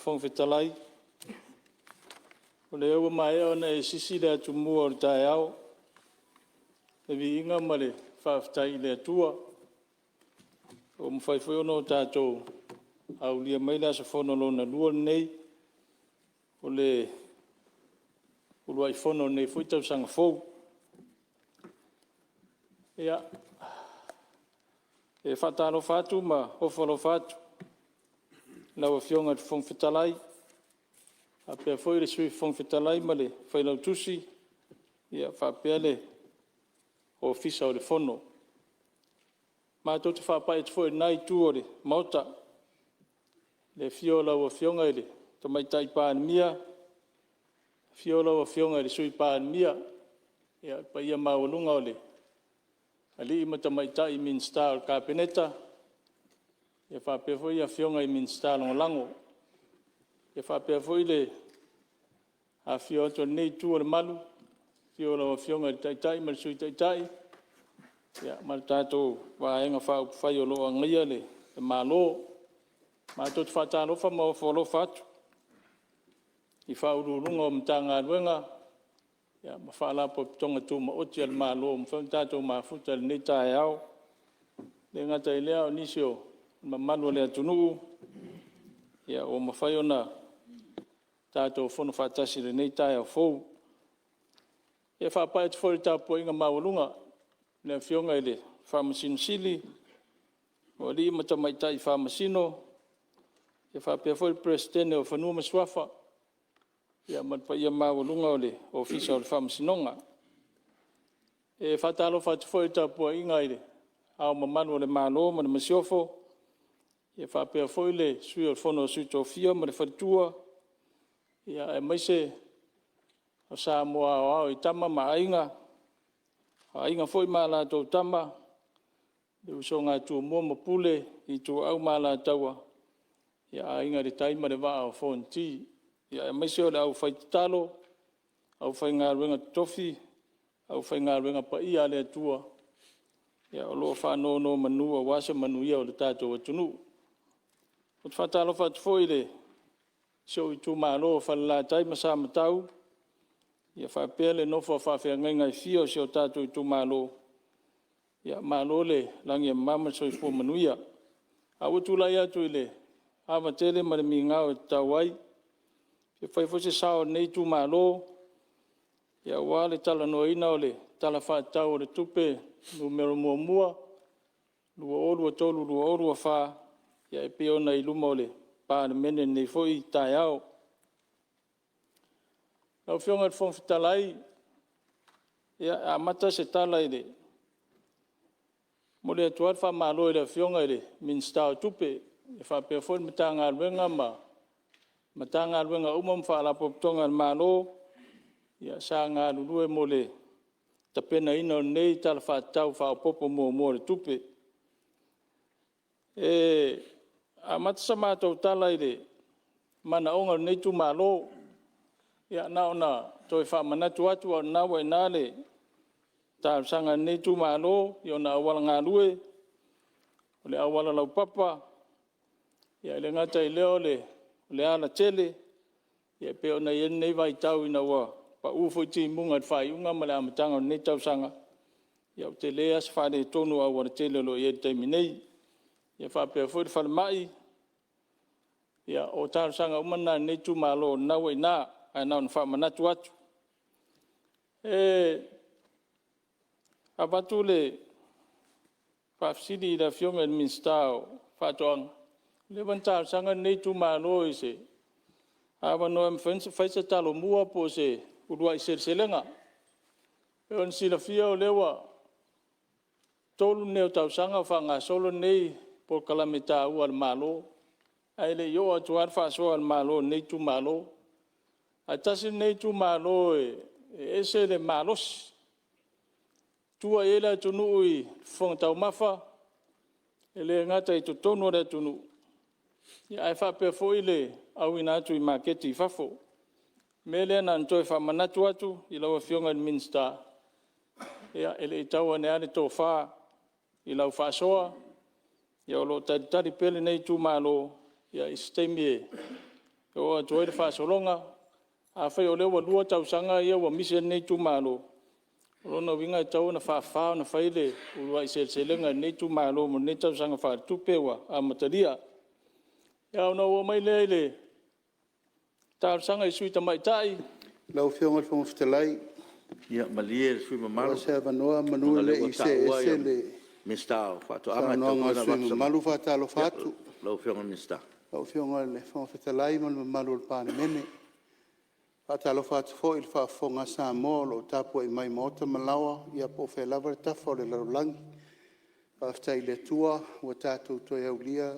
Fono Fetalai. O le ua mai ona e sisi le atumua o le tae au. E vi inga ma le whaafitai le atua. O mwhaiwhai ono o tātou au lia mai la sa fono lona lua nei. O le uruai fono nei fuitau sanga fou. Ia. E whatalo whatu ma hofalo whatu. Lawa fionga te Fono Fetalai. A pia foi le sui Fono Fetalai ma le whailau tusi. Ia whapea le o ofisa o le fono. Ma to te whapai te foi nai tu o le mauta. Le fiola o fionga ele. To mai tai pān mia. Fiola o fionga ele sui pān mia. Ia pa ia maulunga o le. Ali ima ta mai tai minsta o kapeneta. Ia whapea foi a fionga i minsta longo lango. Ia whapea foi le a fiola to nei tu o le malu. Fiola o fionga i tai ma le sui tai. Ia ma tātou wāenga whai o loa ngia le malo. Ma tot whatalo wha mau wholo whatu. I whaururunga o mtanga aluenga. Ia ma whaalapo tonga tū ma oti al malo. Ma whaun tātou ma futa le nei tae au. Le ngata i lea o nisio ma malu le atunu. Ia o ma whai ona tātou whono whatasi le nei tae au fou. Ia whapai te whori tāpua inga maulunga. Le fionga i le whamasino sili. O li mata mai tai whamasino. Ia whapea foi presidente o whanua masuafa. Ia matpa ia maulunga o le ofisa o le whamasinonga. E whatalo whatu foi tāpua inga i le. Ao mamanu o le malo ma le masiofo. Ia whapea foi le sui o le whono sui tofia ma le wharitua. Ia e maise o Samoa o au i tama ma ainga. Ainga foi ma la tau tama. Le uso ngā tua mua ma pule i tua au ma la taua. Ia ainga le taima le waa o fonti. Ia e maise o le au whai talo. Au whai ngā ruenga tofi. Au whai ngā ruenga pa ia le atua. Ia o loo whanau no manua wasa manu ia o le tātou atunu. O te whatalo whatu foi le. Sio i tu malo o Falelatai ma Samatau. Ia whapea le nofo whawhia ngai fio sio tātou i tu malo. Ia malo le langi a mama soi fua manuia. Awa tulai atu i le. Awa tele ma le mi ngau e tawai. Ia whaifose sao nei tu malo. Ia wale tala no ina o le. Tala whatau o le tupe. Numero mua mua. Lua orua tolu, lua orua wha. Ia e peona i luma o le. Pāne mene nei foi tai au. Lau fionga te Fono Fetalai. Ia a mata se tala i le. Mo le atuat wha malo i le fionga i le. Minsta o tupe. E whapea foi matanga aluenga ma. Matanga aluenga umam wha ala poptonga malo. Ia sa ngā lulue mo le. Tapena ina o nei tala whatau wha popo mua le tupe. A mata Samatau tala i le. Mana onga nei tu malo. Ia naona toi whamanatu atu o nawa i nāle. Tā sanga nei tu malo. I ona awala ngā lue. O le awala lau papa. Ia le ngata i leo le. O le ala tele. Ia pe ona i nei vai tau ina wa. Pa ufo i ti munga at whai unga ma le amatanga o nei tau sanga. Ia o te lea sa whare tonu a wara tele lo i e taimi nei. Ia whapea fwere whare mai. Ia o tāru sanga umana nei tu malo nawa i nā. Ai nau na whamanatu atu. A watu le whafsiri i la fionga i minstao whatoanga. Le wantāru sanga nei tu malo i se. A wanoa mwhaisa talo mua po se urua i selenga. E on sila fia o lewa. Tolu neo tau sanga whanga solo nei po kalamita ua al malo. Ai le yo atu arfa so al malo nei tu malo. A tasi nei tu malo e se le malos. Tua e la tunu i fonga tau mafa. E le ngata i tu tono le tunu. Ia ai whapea foi le au ina atu i maketi i fafo. Mele na ntoi whamanatu atu i laua fionga i minsta. Ia ele i taua ne ale tō wha i lau whasoa. Ia o lo tari pele nei tu malo. Ia i steimi o joe le whaasolonga, a whai o leo wa lua tausanga ia wa misi nei tu malo. Rona winga e tau na whaafao na whaile urua i selenga nei tu malo mo nei tausanga whaatupewa a mataria. Ia ona ua mai lea ile tausanga i sui tamaitai. Lau whionga le whonga whitalai. Ia malie sui mamalo. Wa se avanoa manu le i se le. Mista whatu Sa noanga sui mamalu whatalo whatu. Lau whionga mista. Lau whionga le whonga whitalai mo le mamalu le pāne mene. Whatalo whatu fo il whafonga Samoa lo tapu i mai mota malawa. Ia po whelava le tafo le larulangi. Whaftai le tua ua tātou toi au lia.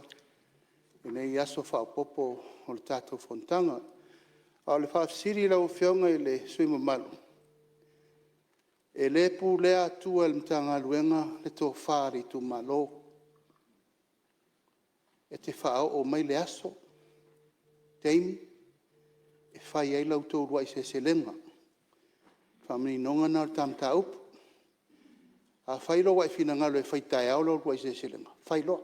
I nei aso whaopopo o le tātou fontanga. A le whaafsiri lau whionga i le sui mamalu. E le pu lea atua le mtanga luenga le tō whāri tu malo. E te whao o mai le aso. Teimi. E whai ei lau tō rua i se selenga. Whamini nonga na tamta upu. A whai loa i whina ngalo e whai tai au lau rua i se selenga. Whai loa.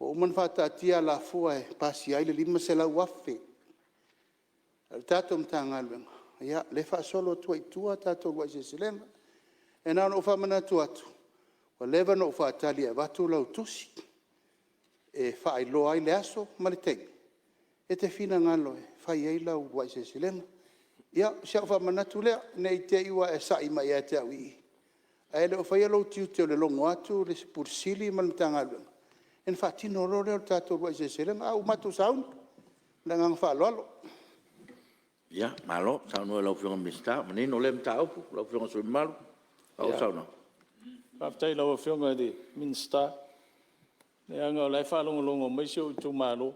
O uman whatatia la fua e pasi ai le lima se lau wafe. Le tātou mtanga luenga. Ia, le wha solo tua i tua tātou rua i se selenga. E nā no whamana tuatu. Wa lewa no whatali e watu lau tusi. E wha loa ai le aso, maliteng. E te whina ngalo e, whai ei lau rua i se selenga. Ia, sia whamana tu lea, nei te iwa e sa ima ia te au i. E le o whai alo tiu te o le longo atu, le pursili malimtanga luenga. En whatino lo leo tātou rua i se selenga, au matu saun, le ngang wha alo. Ia, malo, saunu e lau whionga mista. Manino le mta upu, lau whionga sui malu. Au sauna. Whaftai lau whionga di minsta. Ne anga o lai whalongo mai sio tu malo.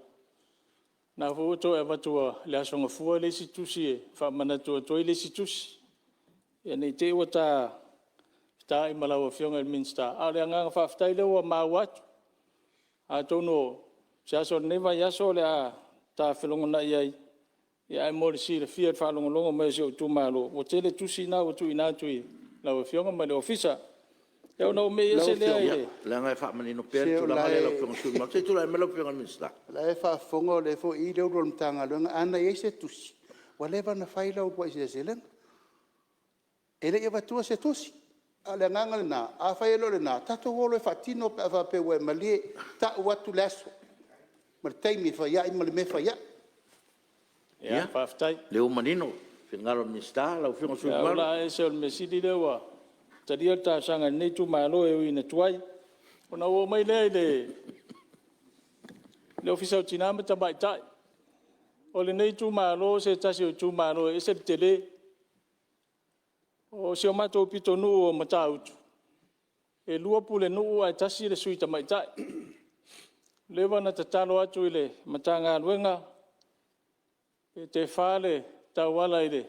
Nā huoto e watua le asonga fua le si tusi e whamanatua toi le si tusi. E nei te ua tā i malawa whionga le minsta. A le anga whaftai leo a mau atu. A tono, se aso newa i aso le a tā whilongo na iai. Ia ai mori si le fia whalongo mai sio tu malo. O te le tusi nā o tu ina tui. Lau whionga mai le ofisa. E ona o mei ese lea e. Le ngai wha manino pēr tu langa le lau whionga sui malu. Te tu lai me lau whionga mista. La e wha fonga le fo i leo rol mtanga luenga ana i se tusi. Wa lewa na whai lau rua i se selenga. E le e watua se tusi. A le nganga le nā. A whai elo le nā. Tato wolo e whatino pe a whape ue malie. Ta watu leso. Ma le taimi whaia i ma le me whaia. Ia, whaftai. Leo manino. Whingaro mista, lau whionga sui malu. Ola e se o le mesidi lewa. Tadia ta sanga nei tu malo e ui na tuai. Ona o mai lea le ofisa o tinama ta mai tai. O le nei tu malo se tasi o tu malo e se tele. O se o mato pito nu o mata utu. E lua pule nu ai tasi le sui ta mai tai. Lewa na tatalo atu ile matanga luenga. E te whale tawala ile.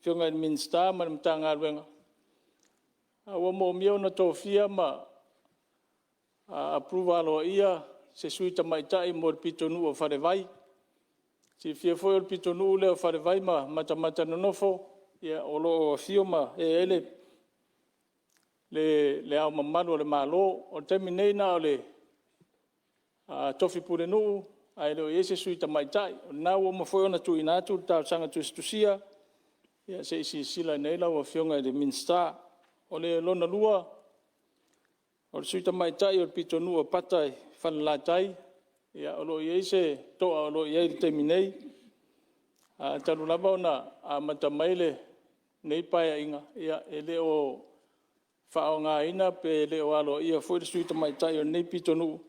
Whionga minsta ma matanga luenga. Awa mo mio na tofia ma approval ia se sui tamaitai mo pitonu o wharewai. Si fia foi o pitonu le o wharewai ma matamata nonofo ia olo o fio ma e ele le au mamalu le malo o temi nei na o le tofi pure nuu ai le o iese sui tamaitai. Na o ma foi ona tui natu tau sanga tustusia ia se isi sila nei la o fionga de minsta. O le lona lua, o le sui tamaitai o le pitonu o patai Falelatai, ia o lo iei se toa o lo iei le teminei. Talu lava ona a matamaile nei paia inga, ia e le o whao ngā ina pe le o alo ia foi le sui tamaitai o nei pitonu.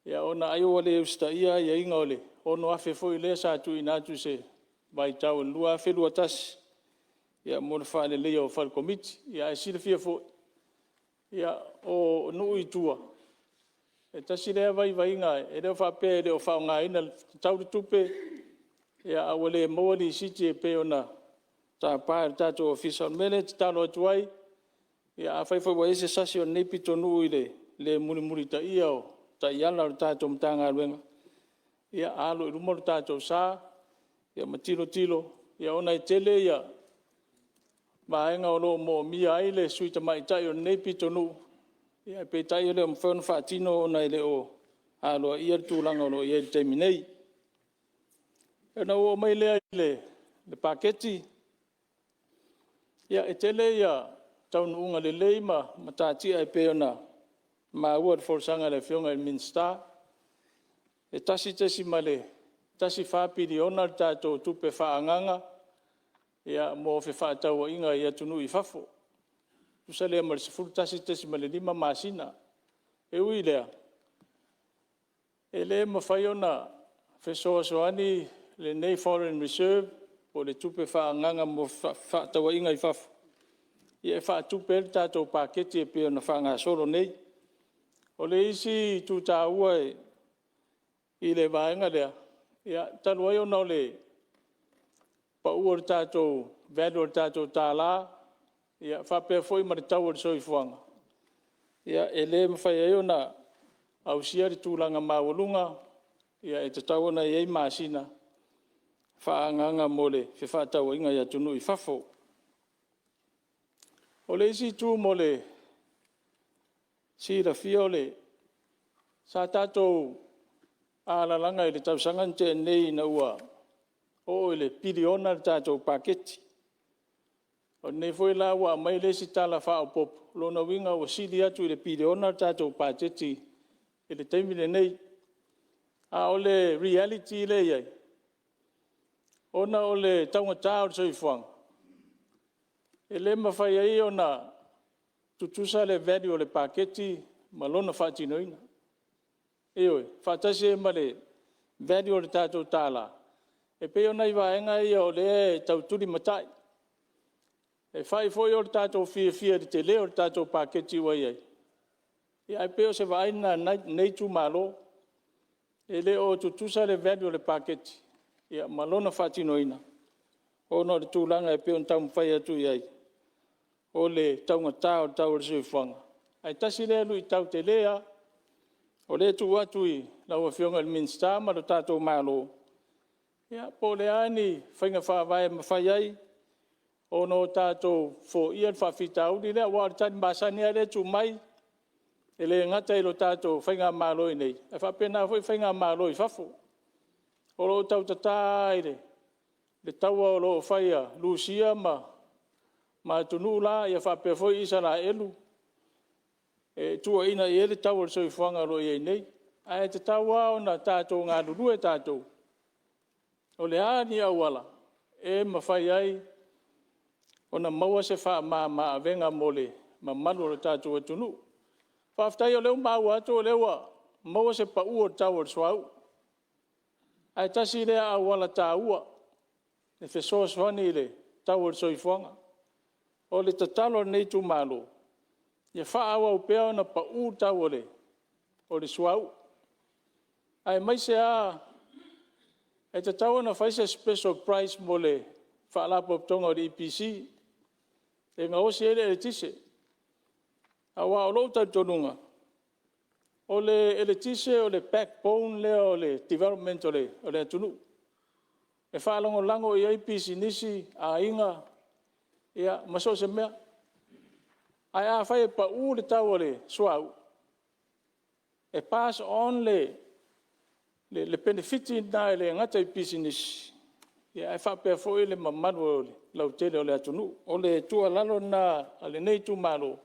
Ia ona aio o le usta ia inga o le, ono afe foi le sa tu inatu se vai tau lua afe lua tasi. Ia mo le whaane lea o whal komiti, ia e sile fia fo, ia o nui tua. E tasi lea vai ngā, e leo whape, e leo whao ngā ina, tauri tupe, ia awa le mawali siti e pe ona, tā pāre tātou ofisa, mele te tālo atuai, ia a whaifai wa ese sasi o nepi tonu i le muri ta ia o, ta iala o tātou mtanga luenga. Ia alo i rumo o tātou sā, ia matilo, ia ona i tele, ia Maenga o lo mo mia ai le sui tamaitai o nei pitonu. Ia pe tai o le o mwhawna whaatino o nei le o aloa ia tūlanga o lo ia te minei. na o mai le paketi ia e tele ia taununga le leima matati ai peona ma word for sanga le fionga minsta e tasi male tasi fa piliona tato tupe fa anganga ia mo fe fa tau inga ia tunu i fafo usale mal sifur tasi male lima masina e uilea ele mo faiona fe soani le nei foreign reserve o le tupe fa anganga mo fa tau inga i fafo ia fa tupe tato paketi e peona fa nga solo nei o le isi tu taua i le vaenga lea ia talua yo no le pa uor tato value tato tala ia fa pe foi ma tau so i fuanga ia ele mfa yo na au sia tu langa maulunga ia e tau na ye masina fa nganga mole fe fa tau inga ya tunu i fafo o le isi tu mole si la fiole sa tato ala langa i le tau sangante nei na ua o le piliona tato paketi o nei foi la ua mai le si tala fa o pop lona winga o sili atu i le piliona tato paketi i le taimile nei a o le reality le iai ona o le taunga tau so i fuang e le mawhai ai ona tutusa le value o le paketi malona whaatinoina. Eoi, whaatasi e male value o le tātou tāla. E peo nei waenga ia o le tauturi matai. E whai foi o le tātou fia de te leo o le tātou paketi wai ai. Ia e peo se waina nei tu malo. E le o tutusa le value o le paketi. Ia malona whaatinoina. Ono le tūlanga e peo ntau mwhai atu iai. O le taunga tau le sui whanga. Ai tasi le lui tau te lea, o le tu atu i lau fionga le minsta ma lo tātou malo. Ia, po le ani, whainga whawai ma whai ai, o no tātou fo ian whawhitau, ni lea wāri tani masani a le tu mai, e le ngata i lo tātou whainga malo i nei. E whapena fwoi whainga malo i whafo. O lo tau tatai le taua o lo whaia, Lucia ma tunu la ia whapea foi isa la elu. E tua ina i ele tau al soi whanga lo i nei. Ai te tau au na tātou ngā lulu e tātou. O le ani au ala. E mawhai ai. O na maua se wha ma avenga mole. Ma manu le tātou e tunu. Whaftai o leo mau atu o lewa. Maua se pa ua tau al swau. Ai tasi lea au ala tā ua. E whesoa swani le tau al soi whanga. O le tatalo nei tu malo. Ia wha awa upea na pa u tau o le suau. Ai mai se a, e te tau na whaise special prize mo le wha alapo tonga o le EPC. E ngā osi ele tise. Awa o louta tonunga. O le tise o le backbone le o le development o le atunu. E wha lango i EPC nisi a inga. Ia, maso se mea. Ai a whai pa u le tau le suau. E pass on le benefiti na le ngata i business. Ia, e whapea foi le mamanu o le lautele o le atunu. O le tua lalo na ale nei tu malo.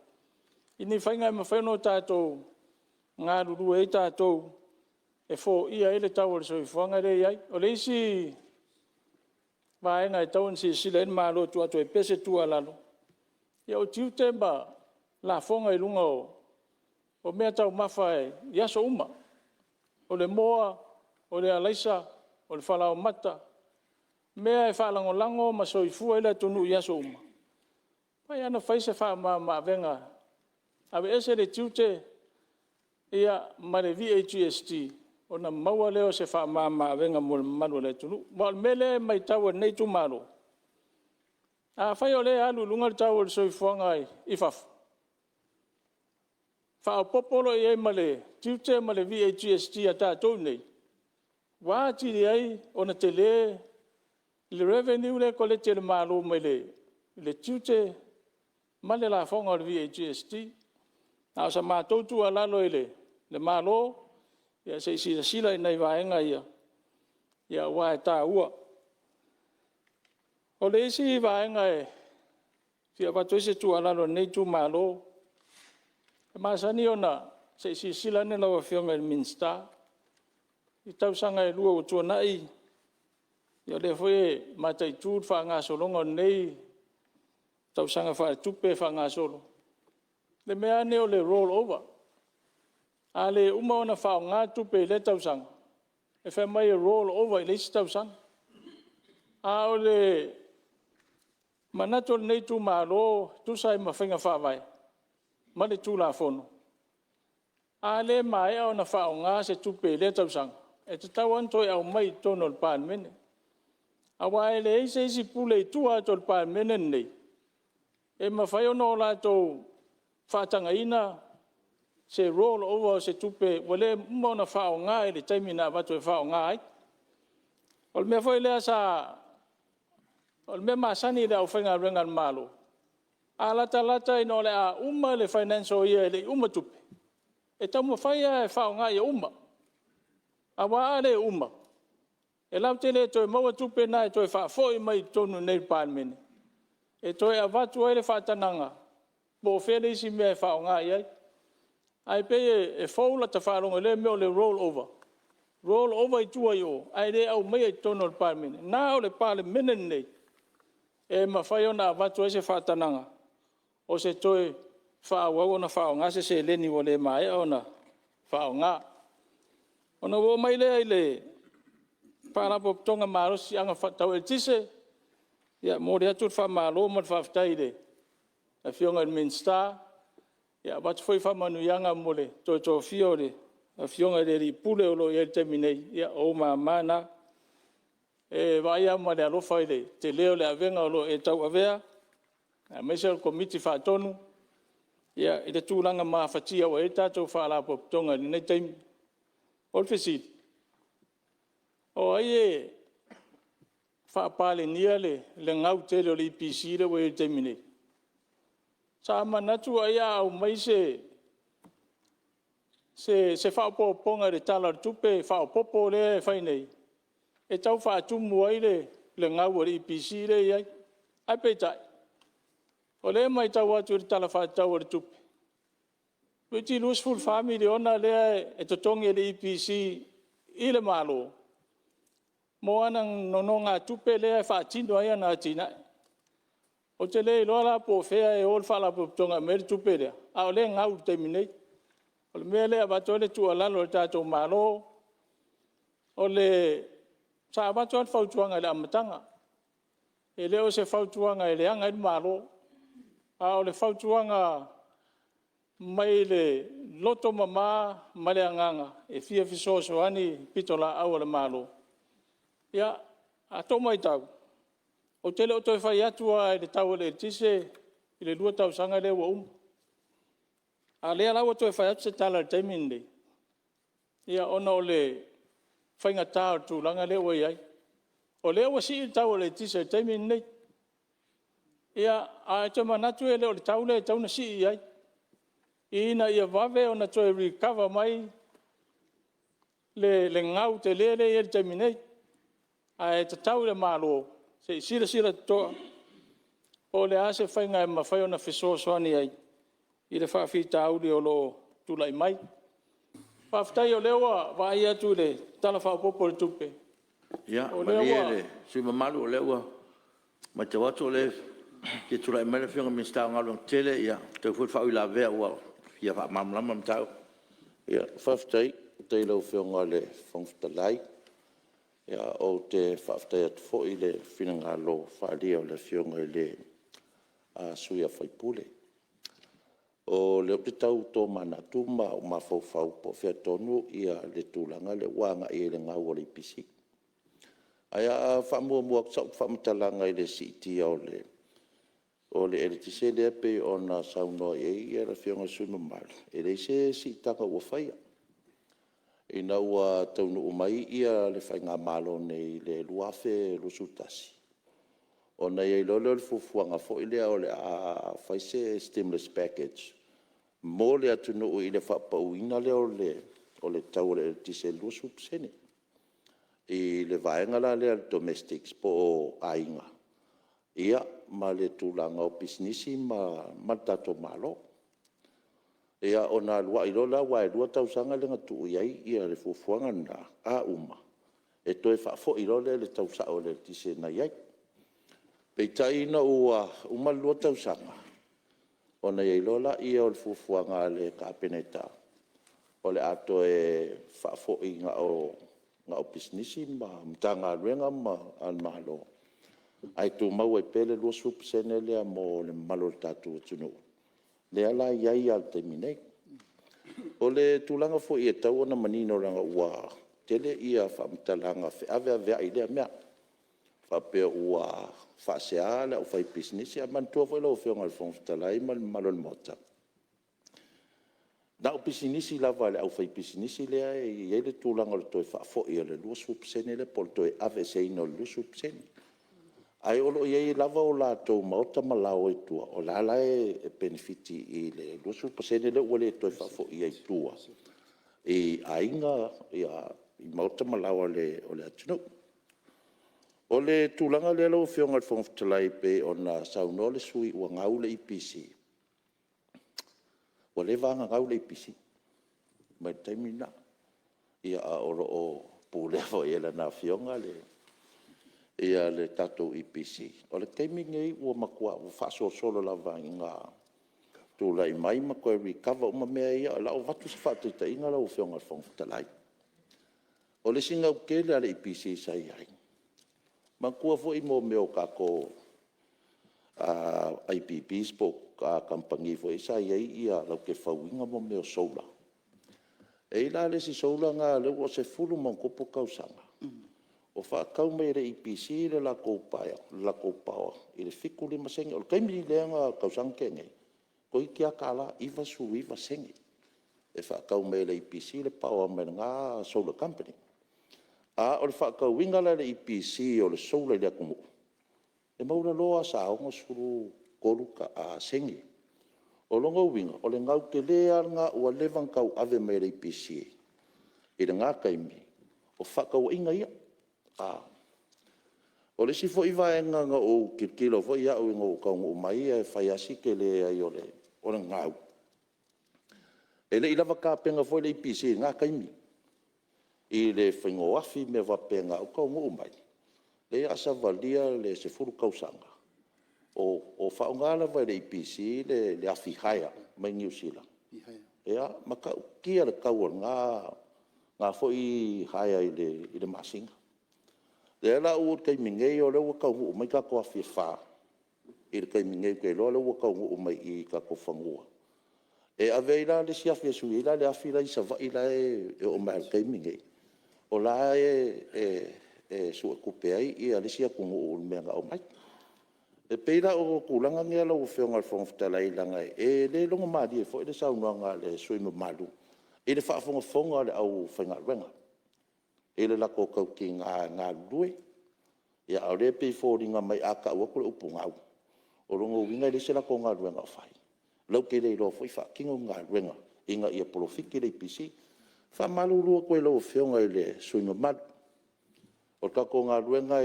Ini whainga ma whaino tātou ngā ruru e tātou. E fo ia ele tau le soi whanga re iai. O le isi vaenga e tau nsi sila en malo tu atu e pese tua lalo. Ia o tiu te ma la fonga i lunga o mea tau mawhae iaso uma. O le moa, o le alaisa, o le whalao mata. Mea e whalango lango ma soifua ila tunu iaso uma. Pai ana whaise wha ma venga. Awe ese le tiu te ia ma le VHST. O na maua leo se wha ma venga mo le manu le tunu. Ma mele mai tau nei tu malo. A whai o le alu lunga le tau le soifuanga i fafu. Wha o popolo i ei ma le tiute ma le VHST a tātou nei. Wāti li ai o na te le revenue le ko le te le malo mai le tiute ma le la fonga o le VHST. Nā sa mātou tu alalo i le malo. Ia se sila i nei vaenga ia. Ia wā e tā ua. O le isi vaenga e fia watu ese tu alalo nei tu malo. E masani ona se isi sila ne lawa fionga minsta. I tau sanga e lua o tua nai. Ia le foi matai tu fa nga solonga nei. Tau sanga fa tupe fa nga solo. Le mea ne o le roll over. A le uma ona fa nga tupe le tau sanga. E fa mai roll over i le isi tau sanga. A o le manato nei tu malo tu sai mawhinga whawai. Ma le tu la fono. A le mai au na whao ngā se tupe le tausang. E te tau antoi au mai tono le pān mene. A wai le eise isi pule i tua to le pān mene nei. E mawhai ono la tau whātanga ina se roll over se tupe wale mo na whao ngā e le taimina watu e whao ngā ai. O le mea whai lea sa o le mea masani le au whainga rengan malo. A lata ino le a uma le financial year le uma tupe. E tau mawhaia e whao ngā i uma. A waa le uma. E lau te le toi maua tupe na e toi whaafoi mai tonu nei pān mene. E toi a watu ai le whātananga. Bo where isi mea e whao ngā i ai. Ai pe e whaula ta whaalonga le meo le roll over. Roll over i tua i o. Ai le au mai tonu le pān mene. Nā o le pāle mene nei. E mawhai ona a watu ai se whātananga. O se toi whaawau ona whao ngā se leni o le mai ona whao ngā. Ona wo mai lea i le pārapo tonga marosi anga tau e tise. Ia mōre atu wha mālo ma whaftai le. A whionga i minsta. Ia watu whai whamanu ianga mo le toi tō whio le. A whionga i le ri pule o lo i te minei. Ia o mā mana. E vai ama le alofa i le. Te leo le avenga o lo e tau avea. A meisel komiti whaatonu. Ia i le tūlanga maa whatia o e tātou whaalapo tonga ni nei teimi. O le FESIL. O ai e whaapale nia le ngau tele o le EPC le o e teimi nei. Sa manatu ai au mai se whaapoponga le tala tupe whaapopo le whai nei. E tau whaatumu ai le ngau o le EPC le iai. Ai peitai. O le mai tau atu le tala whaatau o le tupe. Witi Lusful family ona lea e totongi le EPC i le malo. Mo anang nononga tupe lea whaatino ai ana atina. O te lei loa po fea e ol whala po tonga me le tupe lea. A o le ngau te minei. O le mea lea bato le tua lalo le tātou malo. O le sa bato al whautuanga le amatanga. E leo se whautuanga e le anga i malo. A o le whautuanga mai le loto mama male anganga e fia fisoso ani pitola au le malo. Ia a to mai tau. O tele o toi whai atua e le tau le tise i le lua tau sanga le wa A lea lau o toi whai atu se tala le taimin le. Ia ona o le whainga tau tu langa le wa iai. O lea wa si i tau le tise le taimin nei. Ia a te manatu e le o le tau na si i ai. Ina ia vave ona toi recover mai le ngau te lele e te minei. A e te tau le malo. Se sila toa. O le ase whainga e mawhai ona whisosoani ai. I le whawhita auli o lo tulai mai. Whawhitai o lewa vai atu le tala whaopopo le tupe. Ia, ma le sui mamalu o lewa. Ma te watu o le ke tulai mai le whionga minsta ngalong tele ia. Te fuit whau i la vea ua. Ia wha mamlama mtau. Ia, whawhitai, te lau whionga le whangwhitalai. Ia, o te whawhitai atu fo i le whinanga lo whaalia o le whionga i le suia whaipule. O leo te tau tō mana tuma o mawhauwhau po whea tonu ia le tūlanga le wanga i le ngau o le EPC. Aia whamua sau whamatalanga i le siti o le eritise lea pe o na saunoa i e la whionga suma mali. E le se sitanga ua whaia. I na ua taunu umai ia le whainga malo nei le luafe lusutasi. O na iei lolo le fufuanga fo i lea o le a whaise stimulus package. Mo le atunu i le whapauina lea o le tau le eritise lusupsene. I le vaenga la lea domestics po o ainga. ia ma le tūlanga o pisnisi ma tato malo. Ia o nā lua ilola wa e lua tausanga le ngatu iai ia le fufuanga na a uma. E toi whaafo ilole le tausa o le tise na iai. Pei taina ua uma lua tausanga. O na ilola ia o le fufuanga le kapeneta. O le ato e whaafo i nga o pisnisi ma mtanga ruenga ma an mahalo. Ai tu mau e pele lua supsene lea mo le malo tatu tunu. Le ala iai al te minei. O le tūlanga fo i e tau ona manino ranga ua tele ia whamtalanga ave avea i lea mea. Whapea ua whasea le au whai business a mantua fo ilo whionga le whongtalai ma le malo le mota. Na o business lava le au whai business lea i le tūlanga le toi whafo i le lua supsene le pol toi ave se ino lua supsene. Ai olo iei lava o la tau maota malao e tua. O la la e benefiti i le lusu pasene le ua le toi whafo i ei tua. I ainga i maota malao o le atinu. O le tūlanga le alo whionga le whongtalai pe o na sauno le sui ua ngau le EPC. O le vanga ngau le EPC. Mai taimina. Ia a oro o pūlefo i la na whionga le ia le tatou EPC. O le teiminga i ua makua ua whaasosolo lava i ngā tūlai mai makua recover uma mea ia la o watu sa whātuita inga la o whionga le whongtalai. O le singa ukele a le EPC sa iai. Makua fo i mo meo kako IPPs po ka kampangi fo i sa iai ia lau ke whauinga mo meo sola. E ila le si sola ngā le o se fulu mongkopo kausanga. O whaakau mai re EPC le lako pawa, i le whiku le masenge, o le kaimini leanga kausanga kenge, ko i kia kala iwa su iwa senge. E whaakau mai le EPC le pawa mai ngā solar company. A o le whaakau winga le EPC o le solar le akumu. E maura loa sa aonga suru koru ka a senge. O longa winga, o le ngau ke lea ngā ua levang kau ave mai le EPC. I le ngā kaimi, o whaakau inga ia. O le sifo iwa e ngā o kirkilo fo ia o ingo kaungo mai e whai asi ke le ai o le ngau. E le ilawa ka penga fo le EPC ngā kaimi. I le whaingo afi me wapenga o kaungo mai. Le asa valia le se furu kausanga. O whaungala vai le EPC le afi haia mai New Zealand. Ea, maka kia le kaua ngā fo i haia i le masinga. Le ala ua kai mingei o le ua kaungu mai ka koa whiwha. I le kai mingei kei loa le ua kaungu mai i ka ko whangua. E ave ila le siafi esu ila le afi la isa va ila e o mai kai mingei. O la e sua kupe ai i a le sia kungu o mea ngā o mai. E peira o kulanga ngea la ua whionga le whongwhitala i langa e le longa maadi e fo i le saunoanga le suima malu. I le whaafonga le au whainga renga. E le lako kau ki ngā lue. Ia au le pei fōringa mai aka ua kule upu ngau. O rongo winga le se lako ngā lue ngā whai. Lau ke le ilo fo i whaakingo ngā lue ngā. Inga ia polofiki le EPC. Wha malu lua koe lau whionga i le suinga malu. O kako ngā lue ngā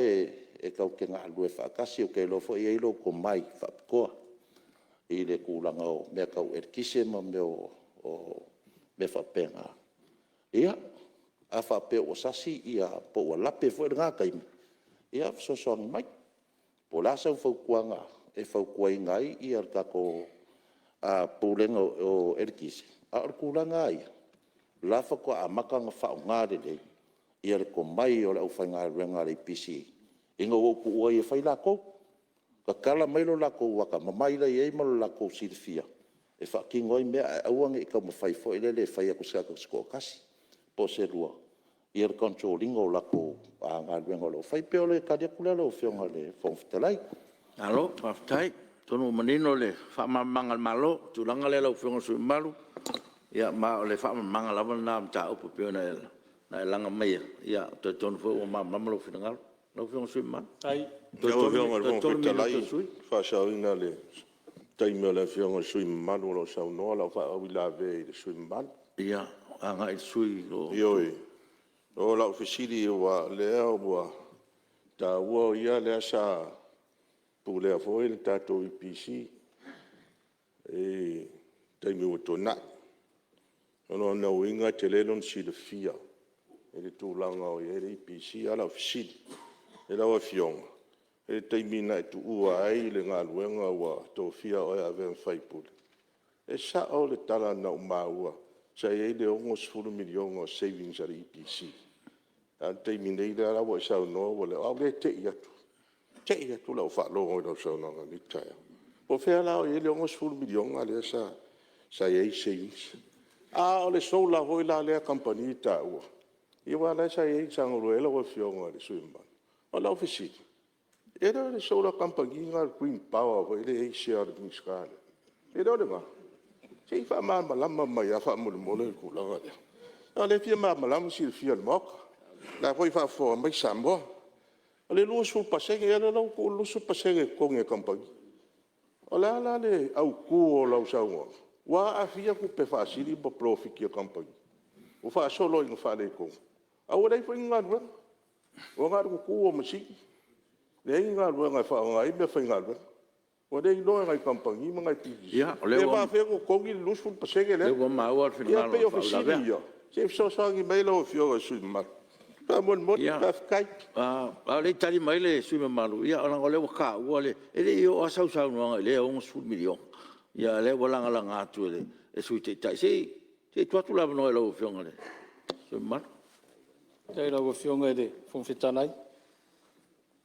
e kau ke ngā lue whaakasi o ke ilo fo i eilo ko mai whaakoa. I le kūlanga o mea kau erkise ma meo me whapenga. Ia. A whapea o sasi ia po ua lape fo e ngā kaimi. Ia sosoangi mai. Po lasau whaukuanga e whaukuai ngai ia kako pūlenga o erkise. A orkulanga ia. Lafa ko a makanga whao ngāre lei. Ia le ko mai o le au whainga renga le EPC. Inga woku ua ia whai lako. Ka kala mailo lako waka mamaila i ei malo lako sirifia. E whakingoi mea auange i ka mawhai fo i le whai ako saka sko kasi. Po se rua. I er controlling o lako a ngā luenga lo. Whai peo le kadia kula lo whionga le whongwhitalai. Alo, whaftai. Tono manino le whamamanga malo. Tūlanga le lau whionga sui malu. Ia ma o le whamamanga lawa nā mta upu peo na e langa meia. Ia, te tono fo o mamama lo whingalo. Lau whionga sui malu. Ai. Lau whionga le whongwhitalai. Whasauinga le taimea le whionga sui malu lo sau noa. Lau whaawila ve i le sui malu. Ia, anga i sui lo. Ioi. O lau fesili ua lea ua ta ua ia lea sa pulea foi le tatou EPC e taimi o tona ono na winga telelon si le fia e le tūlanga o e le EPC ala fisili e la wa fionga e taimi na tu ua ai le ngā luenga wa tō fia o e ave whaipule e sa o le tala na umaua sa e le ongo 10 miliona o savings ala EPC a taimi nei le ala wa e sao no wa le au le te ia tu la fa lo o so no ni taia o fe la o ele o 10 miliona le sa e savings a o le so la ho la le company ta o i wa la sa e sa ngolo ele o fionga le suimba o la ofisi era le so la company ngal Queen Power o ele e share ni skala e do le ma sei fa ma ma ya fa mo le ku la ga o le fia ma la si fia mo la poi fa fo mai sambo le lu su pasenge era lo ku lu su pasenge ko nge company ola la le au ku o la usawa wa afia ku pe fasili bo profit ki company o fa solo in fa le ko au dai foi ngal o ngal ku o masi le ngal nga fa ngai be fa ngal o dai lo ngai company ma ngai ti ya le va fe ko ki lu su pasenge le wa ma wa final pe FESILIGIA se so ngi mai lo fio su ma mon ka kai le tali mai le sui malu ia ona ole ka ole ele yo asau sau no le on sul milion ia le wala ngala ngatu le e sui te tai se tu la no lo fionga le sui mal Te la go fionga de fon fitanai.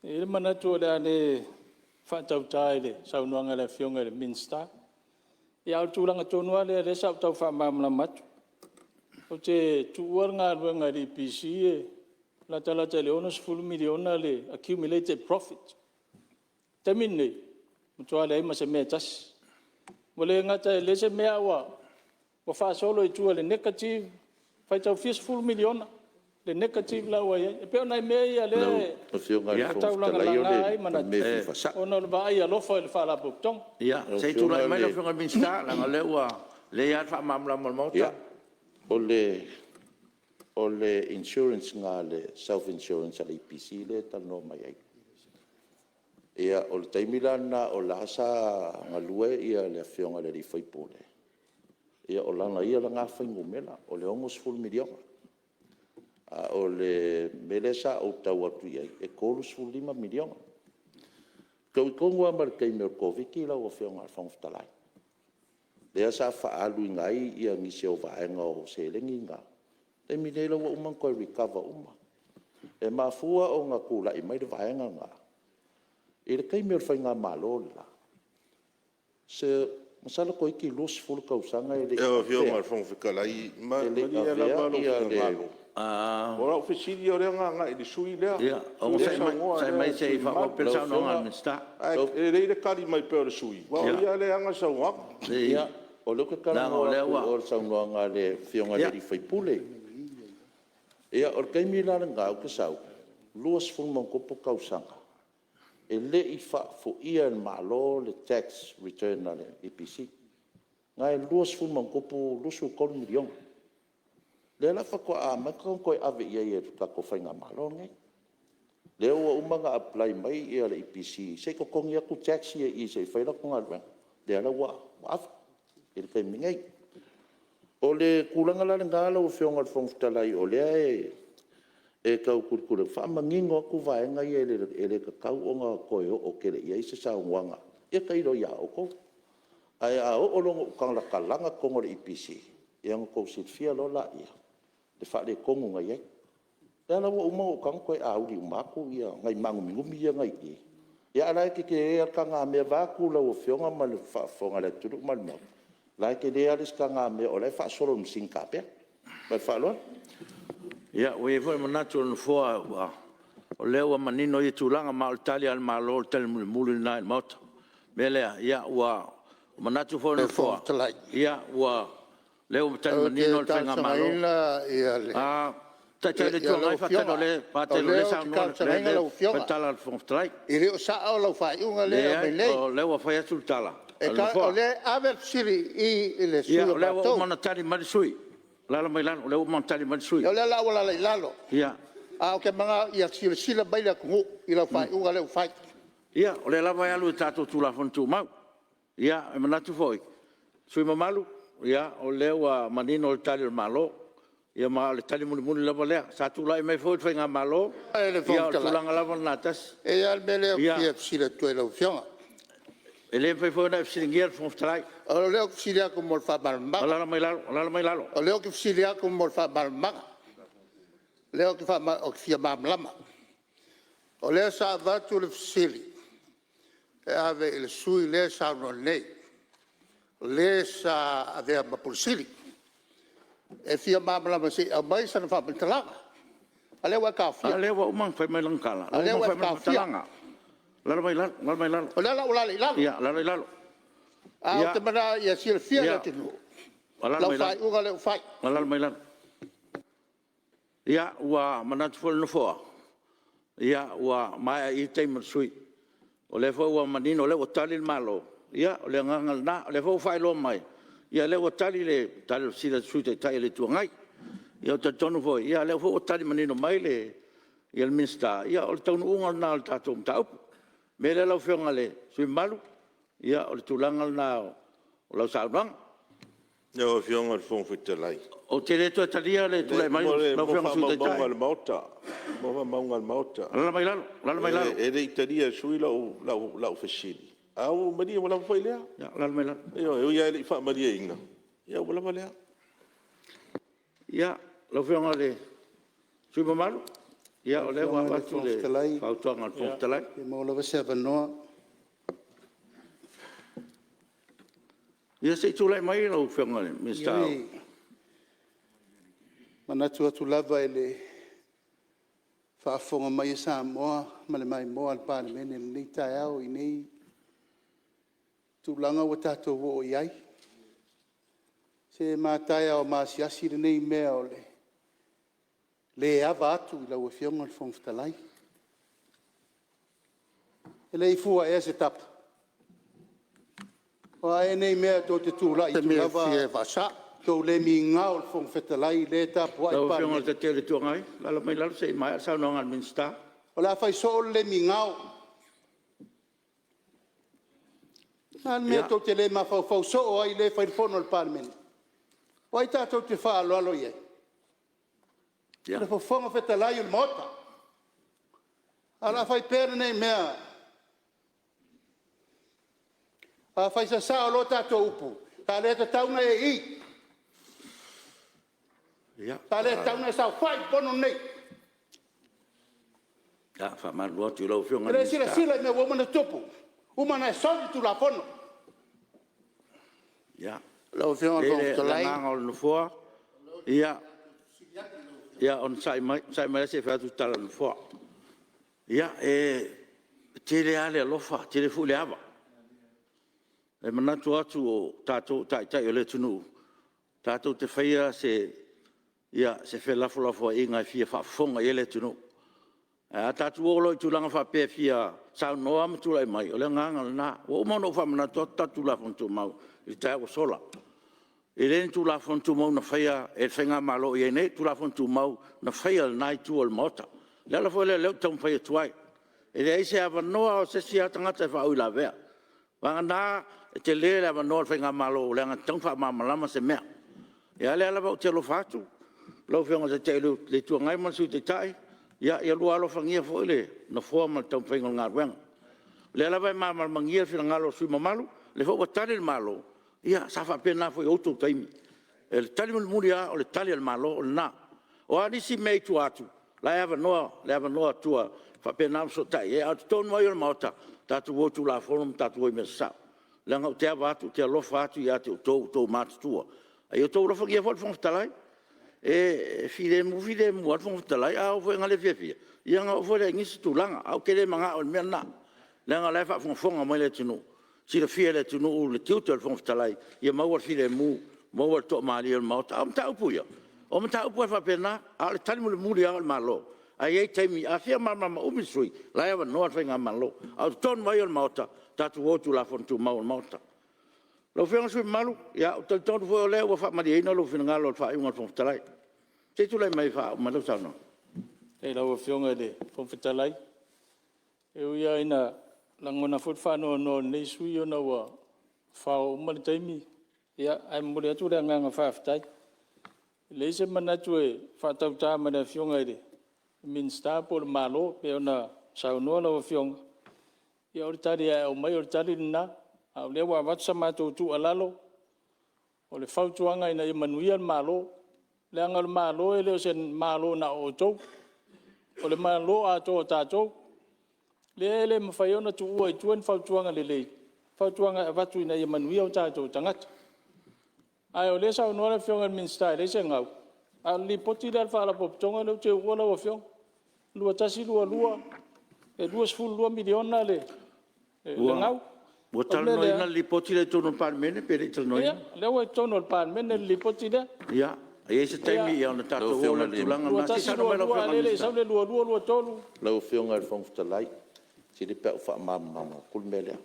E mana tu le ane fa tau tai le sau no ngala fionga le minsta. Ia au tu langa tonu le sau tau fa mamla mat. O te tu nga nga di EPC la tala tele ono 10 miliona le accumulated profit. Tamine mutuale ma se metas. Wale ngata le se mea wa fa solo i tu le negative fa tau 10 miliona le negative la wa e pe ona me ia le tau la ai mana ona va ia lo fa la botong ia se tu la mai lo fa minsta la le wa le ya fa mamla mo o le insurance ngā le self-insurance ala EPC le tano mai ai. Ia o le taimilana o la hasa ngalue ia le fionga le rifai Ia o lana ia la ngā whaingu mela o le almost 10 miliona. O le melesa o tau atu iai e kolu 15 miliona. Kau i kongua marikei mea koviki la o fionga al whangwhtalai. Lea sa whaalu ngai ia ngise o vaenga o selengi ngā. Te minela wa umang koe recover E mafua o ngā kula i mai de vaenga ngā. E le kai mea whai ngā malo la. Se masala koe ki los fulu kausanga e le... E o fio ngā whangwhikalai, ma ia la malo ngalo. Ora o FESILIGIA o rea ngā i le sui lea. Ia, o sai mai se i whao pensau no ngā minsta. E reire kari mai peo le sui. Wa ia le anga sa wak. Ia, o luka karango o saunoa ngā le fionga le rifai pule. Ia, o kai milana ngā au kasau, luas fulmong kopo kausanga. E le i wha fo ia en malo le tax return na le EPC. Ngā e luas fulmong kopo lusu 1 milion. Le la fa ko a makon ko ave ia ia ka ko fa ngā malo ngai. Le o umanga apply mai ia le EPC. Se ko kongia ku tax ia i se fa la ko ngalwa. Le la wa af. Il kai mingai. O le kulanga la ngala o fionga whangwhitalai o lea e kau kurikura. Whamangingo ku vaenga i e le kakau o ngā koe o kere i eise sa ngwanga. E kairo ia o ko. Ai a o longo kanga kalanga kongo le EPC. E anga kou sit fia lo la ia. Le wha le kongo ngai ei. Le ala wa umau kanga koe a uri umaku ia. Ngai mangu mingumi ia ngai i. Ia ala ke ea kanga mea vaku la o fionga ma le whafonga le turu ma le mau. Lai ke lea lis ka ngā mea o lai wha solo msing kapea. Mai wha loa? Ia, ue foi manatu no foa o leo wa manino i tūlanga ma o tali al ma lo tali muli nai mauta. Me lea, ia, ua manatu foi no foa. Ia, ua leo tali manino o tali ngā ma lo. Ta le tua ngai whakano le, pātelo le sa noa le, patala al whangwhtalai. I reo sa au lau whai unga lea mai nei. O leo wa whai atu tala. E ka o le aver siri i le sui o leo batou. o manatari marisui. Lala mai lano, leo o manatari marisui. O le la wala lai lalo. Ia. A o ke mga ia sila mai le kungu i lau whai unga leo whai. Ia, o le lava alu tato tu la fontu mau. Ia, e manatu foi. Sui mamalu, ia, o leo manino le tali le malo. Ia ma le tali muni lava lea. Sa tu lai mai foi ngā malo. Ia, o tulanga lava natas. E al mele o fia tu e lo fionga. E le fai foi na fsilingia fon ftalai. O leo que fsilia ko mo fa malma. Ala mai lalo. O leo que fsilia ko mo fa malma. Leo que fa o fia mamlama. O leo sa va tu le fsili. E ave il sui le sa no nei. Le sa ave ma pulsili. E fia mamlama si a mai sa fa pentalaga. Ale wa ka fia. Ale wa umang fai mai langkala. Ale wa ka fia. Lalo mai lalo. O lalo. Ia, lalo. A te mana ia si fia le tinu. Lau fai unga le fai. Lalo mai lalo. Ia, ua manatu fol no foa. Ia, ua mai I teima sui. O le fo ua manino, le o tali malo. Ia, o le ngangal na, o le fo fai lo mai. Ia, le o tali le, tali sila sui te tai le tuangai. Ia, o te tonu fo, ia, le fo o tali manino mai le, ia le minsta. Ia, o le taunu unga na o le tatou mtaupu. Me le lau whionga le, sui malu. Ia, o le tulangal na o lau saunanga. Ia o whionga le fong whitalai. O te le tua talia le tulai mai, lau whionga sui te tai. Mo maunga le mauta. Lala mai lalo. E le italia sui lau fesili. Au maria wala foi lea. Ia, lala mai lalo. Eu ia le fa maria inga. Ia wala lea. Ia, lau whionga le, sui mamalu. Ia, o le watu le, whautuanga le fong talai. E mo lava se avanoa. Ia, se tulai mai lau whionga le, mistao. Manatu atu lava e le whaafonga mai e Samoa, ma le mai moa al pāne mene le nei tai au I nei tūlanga wa tātou wo o iai. Se mātai au māsiasi le nei mea o le ava atu I lau e whionga le whongwhitalai. E le I fua e se tapa. O e nei mea tō te tūla I tu lava. Te mea fie vasa. Tō le mi ngau le whongwhitalai le tapu ai Lau pāne. whionga te te le tuangai, lala mai lalo se mai, sao no ngan minsta. O la fai so le mi ngau. Nan me to te le ma fau so o ai le fai fono al parmen. O ai tato te fa alo ye. Ia. Le fonga feta lai il mota. Ala fai per nei mea. A fai sa lo tato upu. Ta le ta tauna e I. Ia. Ta le tauna sa fai pono nei. Ia, fa marua tu lau whionga Le minsta. sila me wo mana topu. Uma na soli tu la fono. Ia. Lo fiona Ele to la lai. nganga o no foa. Ia. Ia, on sai mai se whatu tala no foa. Ia, te le ale alofa, te le fu le ava. E manatu atu o tātou tai o le tunu. Tātou te whaia ia, se whelafo inga I fia whaafonga I le tunu. A tātou olo I tūlanga whapea fia sau noa matulai mai. O le nganga na, o mono whamanatu tātou la fontu mau. I tai o sola. E le tu la fontu mau na whaia, e whenga malo I ene, tu la fontu mau na whaia nai tu o le mota. Le ala fo le leo tau whaia tuai. E le eise awa noa o se si atangata wha ui la vea. Wanga nā, te le awa noa le whenga malo, le anga tau wha mamalama se mea. E ale ala wau te alo whatu. Lau whionga te le tua ngai mansu te tai. Ia lua alo whangia fo ile, na fua ma tau whenga ngā ruenga. Le ala vai mamangia whina ngalo sui mamalu, le fo tali le malo. Ia, sa wha pēnā fo I outou taimi. E le tali muri a, o le tali al malo, o le nā. O anisi mei tu atu. Le awa noa tua, wha pēnā so tai. E atu tonu mai o le maota, tātu wotu la forum, tātu woi mea sa. Le ngau te awa atu, te alofa atu, ia te o tau mātu tua. Ai o tau rafa kia fo le whongwhitalai. E file mu atu whongwhitalai, au fo ngale fia. Ia ngau fo le ngisi tūlanga, au kere manga o le mea nā. Le ngau lai wha whongwhonga mai le tunu. Sira fia le tunu u le tiuta le whongwhitalai. Ia maua file mu, maua le toa maari o le maota. Au mta upuia. O mta upua wha pēnā, au le tani mu le muri au le malo. Ai ei taimi, a fia mama umisui, lai awa noa whainga malo. Au tonu mai o le maota, tātu wotu la fontu mau le maota. Lau whianga sui malu, ia, o tonu fo o leo wa wha mari eina lo whina ngalo le wha iunga le whongwhitalai. Se tu lai mai wha, malau tano. E lau whionga le whongwhitalai. E uia ina langona fut fano no nei sui ona wa fao mal taimi ya ai mure tu da nganga faftai le se mana tu fa tau ta mana fionga ide min sta por malo pe ona sa no la fiong ya or tari o mai or tari na au le wa wat sama tu alalo o le fau tuanga ina manuia malo le angal malo ele sen malo na o to o le malo a to ta to le mafaiona tu ua i tuan fautuanga lelei. Fautuanga watu ina i manuia o tātou tangata. Ai o le sa unora fionga minsta le se ngau. A li poti le alfa pop tonga le te ua la o fiong. Lua tasi lua e 2 miliona le ngau. Ua tala noina li poti le tono parmene pe le tala noina. Le ua tono parmene li poti le. Ia. Ia se taimi ia ona tātou ola tulanga. Lua tasi lua le sa le lua tolu. Lau fionga le whangfutalai. Si le pēu wha mama kulmelea.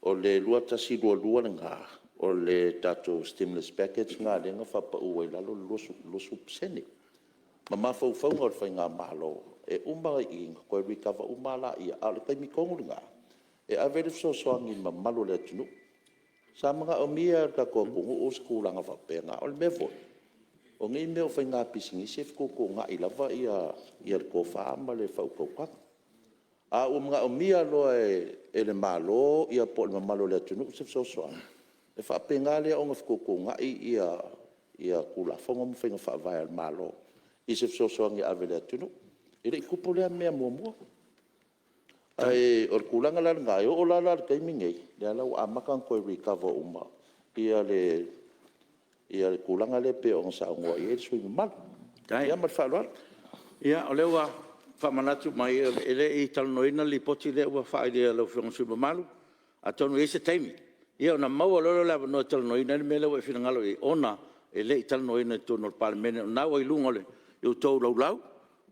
O le lua tasi lua ngā. O le tātou stimulus package ngā lenga whapa ua i lalo losu psene. Ma mawhau ngā whai ngā mahalo. E umara i ngā koe rikawa umala ia. A le taimi kongu ngā. E a vele soangi ma malo le tunu. Sa mga o mia ka kua kungu o skulanga whapea ngā. O le mefo. O ngai meo whai ngā pisingi sef koko ngā i lava ia le ko whaama le whaukaukwaka. A o mga o mia loa e le malo ia po le malo le tunu sef soangi. E whapea ngā lea o ngā koko ngā ia kula whonga mo whainga whaavai al malo. I sef soangi ave le tunu. E rei kupo lea mea mua. Ai or kulanga la ngai o la kai mingei le la a makan ko recover uma ia le kulanga le pe on sa ngo e sui mal ia mal falwa ia o le wa fa manatu mai ele i tal noina li poti le wa fa ile lo fon su malu a tonu ese taimi ia na mau lo la no tal noina me le wa fina ngalo e ona ele i tal noina to no parlamento na wa ilungole eu to lau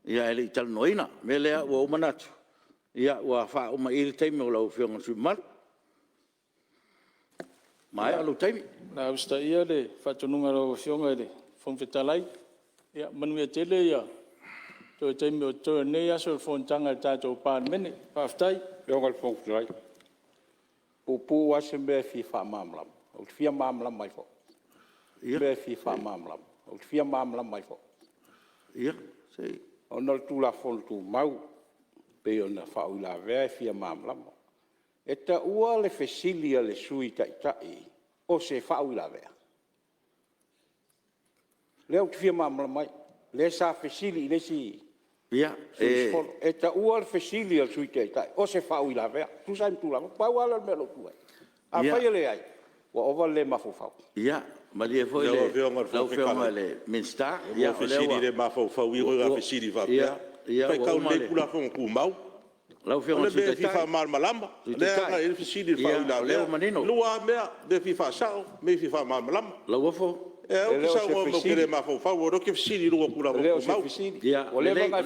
ia ele i tal noina me le wa manatu ia wa fa o mai il taimi o lau fionga su mal mai alu taimi na usta ia le fatununga lau fionga le fon fetalai ia manuia tele ia to taimi o to ne ia so fon tanga tato pan mene paftai fionga fon fetalai pupu wasembe fi fa mamlam o fia mamlam mai fo ia be fi fa mamlam o fia mamlam mai fo ia sei ona tu la fon tu mau pe ona faula ve fia mamlama e ta ua le FESILIGIA le sui tai o se faula ve le o fia mamlama le sa FESILIGIA le si ia e ta ua le FESILIGIA le sui tai o se faula ve tu sai tu la pa wala me lo tu a fa le ai wa ova le mafufau ia ma le foi le fionga le minsta ia o FESILIGIA le mafufau i ro FESILIGIA va ia pai kau le kula fong ku mau lau fionga le be FIFA mal malamba le nga il FESILIGIA fa ila le manino lua mea be FIFA sao me FIFA mal malamba lau fo o sa o mo kele ma fo fa o ke FESILIGIA lu kula fong ku mau ia o le nga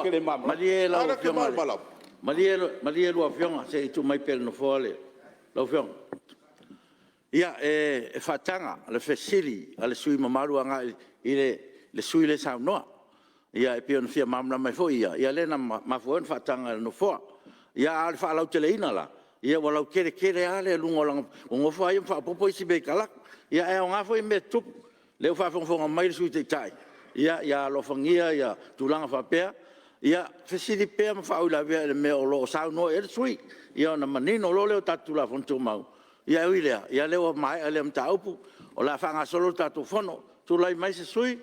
kele ma le lau fionga ma le lu fionga se tu mai pel no fole lau fionga ia e fatanga le FESILIGIA ale sui mamaru anga ile le sui le sa noa ia e pion fia mamla mai foi ia lena mafuan fatanga no fo ia al fa lau teleina la ia wala kere ale lungo lang ngo fa ia fa popo si be kala ia e nga foi me tup le fa fon mai su te tai ia lo fangia ia tulanga fa pe ia FESILIGIA pe ma fa ula ve me o lo sa no e sui ia na manino lo le tatula fon tu mau ia ile ia le o mai ale mta upu o la fa nga solo tatu fono tu lai mai se sui